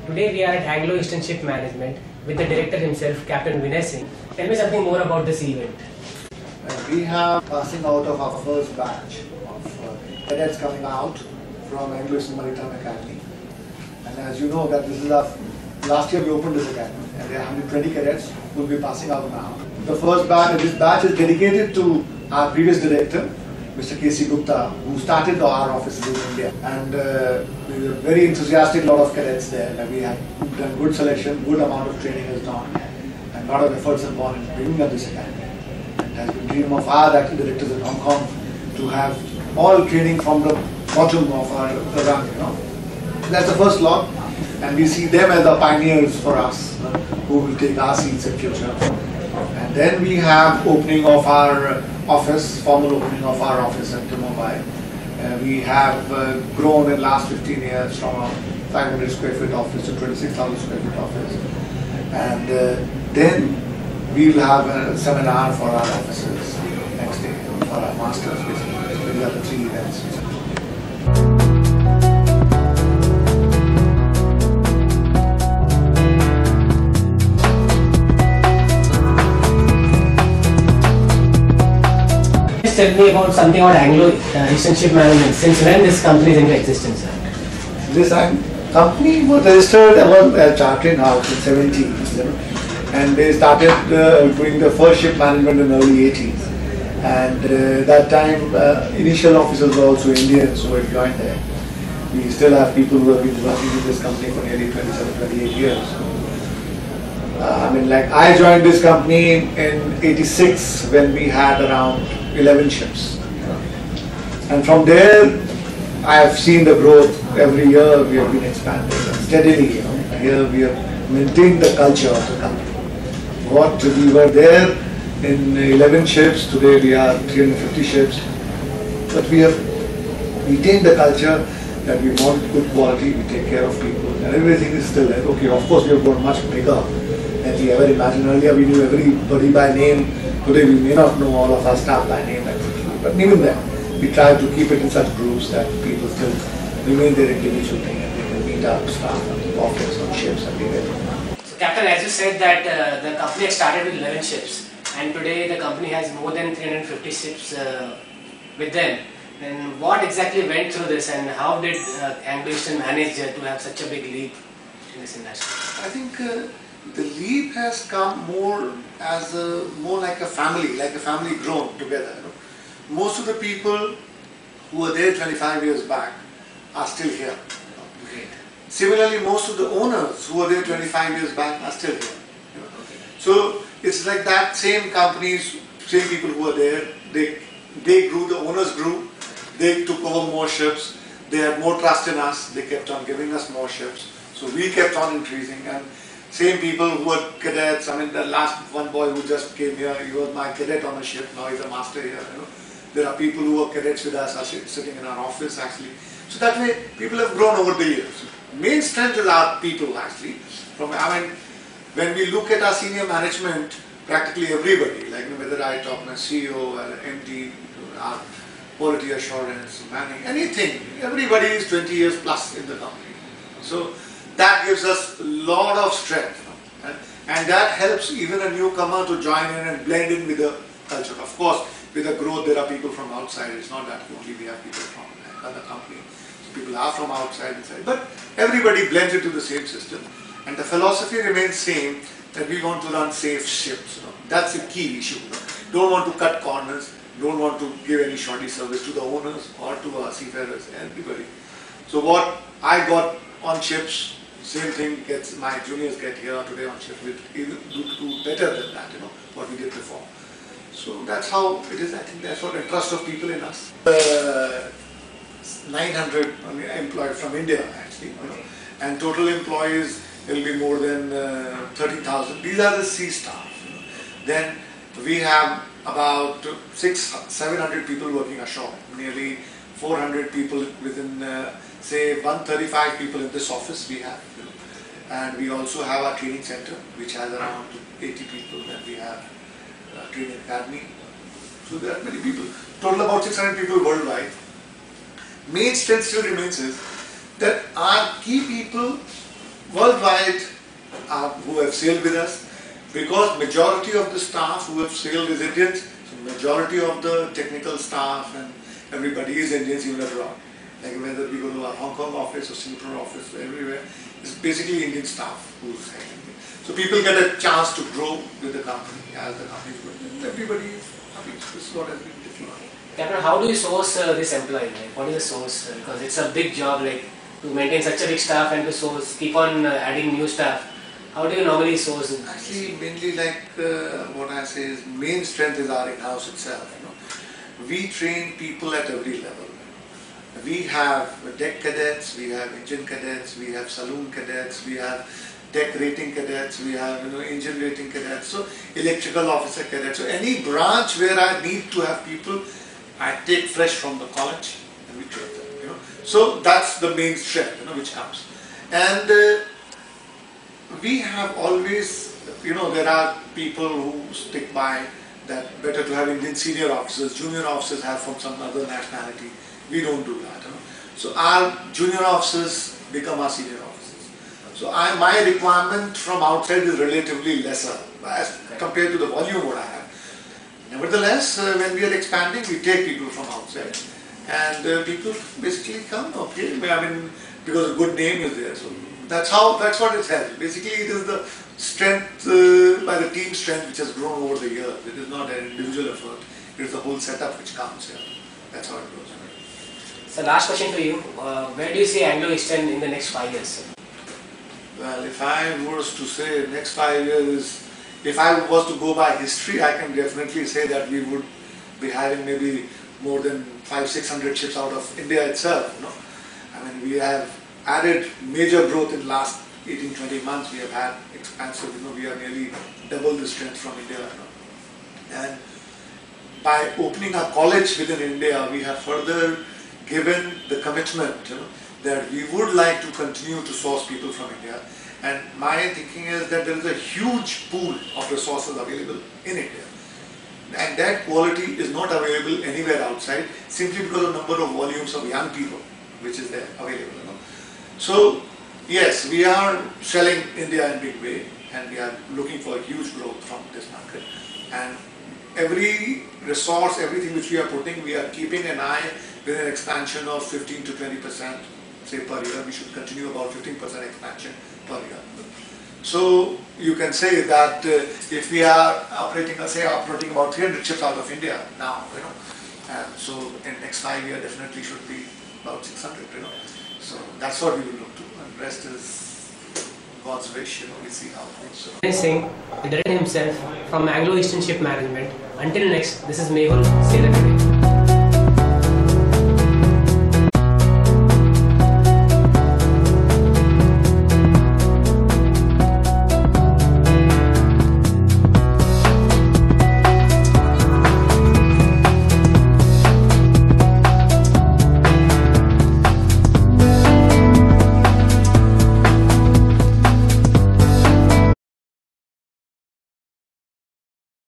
Today we are at Anglo Eastern Ship Management with the director himself, Captain Vinay Singh. Tell me something more about this event. We have passing out of our first batch of cadets coming out from Anglo Eastern Maritime Academy. And as you know that this is our last year we opened this academy and there are 120 cadets who will be passing out now. The first batch, this batch is dedicated to our previous director, Mr. K.C. Gupta, who started our offices in India. And we were very enthusiastic, lot of cadets there. And we have done good selection, good amount of training is done, and a lot of efforts have gone in bringing up this academy. It has been a dream of our active directors in Hong Kong to have all training from the bottom of our program, That's the first lot, and we see them as the pioneers for us, who will take our seats in future. And then we have opening of our office, formal opening of our office at Mumbai. We have grown in last 15 years from a 500 square foot office to 26,000 square foot office. And then we will have a seminar for our officers next day, for our masters basically. These are the 3 events. Tell me about something about Anglo Eastern Ship Management. Since when this company is into existence, sir? This company was registered as a chartering house in 70s, and they started doing the first ship management in the early 80s. And that time, initial officers were also Indians who had joined there. We still have people who have been working with this company for nearly 27, 28 years. I joined this company in 86 when we had around 11 ships. And from there, I have seen the growth. Every year we have been expanding steadily. Here we have maintained the culture of the company. What we were there in 11 ships, today we are 350 ships. But we have retained the culture that we want good quality, we take care of people, and everything is still there. Okay, of course we have grown much bigger than we ever imagined. Earlier we knew everybody by name. Today we may not know all of our staff by name, but even then, we try to keep it in such groups that people still remain their individual thing and they can meet our staff at the office, on ships and be there. So Captain, as you said that the company had started with 11 ships and today the company has more than 350 ships with them. Then what exactly went through this and how did Anglo Eastern manage to have such a big leap in this industry? I think the leap has come more as more like a family grown together. Most of the people who were there 25 years back are still here. Great. Similarly, most of the owners who were there 25 years back are still here. So it's like that, same companies, same people who were there, they grew, the owners grew, they took over more ships, they had more trust in us, they kept on giving us more ships. So we kept on increasing, and same people who were cadets. The last one boy who just came here, he was my cadet on a ship, now he's a master here. There are people who were cadets with us, are sitting in our office actually. So that way, people have grown over the years. Main strength is our people actually. When we look at our senior management, practically everybody, like whether I talk to a CEO or MD, our quality assurance, manning, anything, everybody is 20 years plus in the company. So that gives us a lot of strength, and that helps even a newcomer to join in and blend in with the culture. Of course, with the growth, there are people from outside. It's not that only we have people from another company. So people are from outside, inside, but everybody blends into the same system, and the philosophy remains same, that we want to run safe ships. That's a key issue. Don't want to cut corners. Don't want to give any shoddy service to the owners or to our seafarers, everybody. So what I got on ships, same thing my juniors get here today on ships, with even do better than that, what we did before. So that's how it is. I think that's what the trust of people in us. 900 employed from India actually, and total employees will be more than 30,000. These are the sea staff. Then we have about 700 people working ashore, nearly 400 people within, say 135 people in this office we have. And we also have our training center, which has around 80 people, and we have a training academy. So there are many people, total about 600 people worldwide. Main strength still remains is that our key people worldwide who have sailed with us, because majority of the staff who have sailed is Indians, so majority of the technical staff and everybody is Indians even abroad. Like whether we go to our Hong Kong office or Singapore office or everywhere, it's basically Indian staff who's handling it. So people get a chance to grow with the company as the company is growing. Everybody is happy. This is what has been different. Captain, how do you source this employee? Like, what is the source? Because it's a big job, like to maintain such a big staff and to source, keep on adding new staff. How do you normally source? Actually, mainly like what I say is main strength is our in-house itself. You know, we train people at every level. We have deck cadets, we have engine cadets, we have saloon cadets, we have deck rating cadets, we have engine rating cadets, so electrical officer cadets. So any branch where I need to have people, I take fresh from the college and we train them. So that's the main strength which comes. And we have always, there are people who stick by that better to have Indian senior officers, junior officers have from some other nationality. We don't do that. So our junior officers become our senior officers. So my requirement from outside is relatively lesser as compared to the volume what I have. Nevertheless, when we are expanding, we take people from outside, and people basically come. Okay, I mean, because a good name is there. So that's what it has. Basically, it is the strength by the team strength which has grown over the years. It is not an individual effort. It is the whole setup which comes here. That's how it goes. So last question to you, where do you see Anglo Eastern in the next 5 years? Well, if I was to say next 5 years, if I was to go by history, I can definitely say that we would be having maybe more than 500-600 ships out of India itself. I mean, we have added major growth in the last 18-20 months. We have had expansive, we are nearly double the strength from India. And by opening a college within India, we have further given the commitment that we would like to continue to source people from India. And my thinking is that there is a huge pool of resources available in India. And that quality is not available anywhere outside simply because of the number of volumes of young people which is there available. So yes, we are selling India in a big way and we are looking for a huge growth from this market. And every resource, everything which we are putting, we are keeping an eye with an expansion of 15 to 20% say per year. We should continue about 15% expansion per year. So you can say that if we are operating about 300 ships out of India now, and so in next 5 years definitely should be about 600, So that's what we will look to, and rest is God's wish, we see how it goes. So. Singh, the director himself from Anglo Eastern Ship Management. Until next, this is Mehul. Say that again.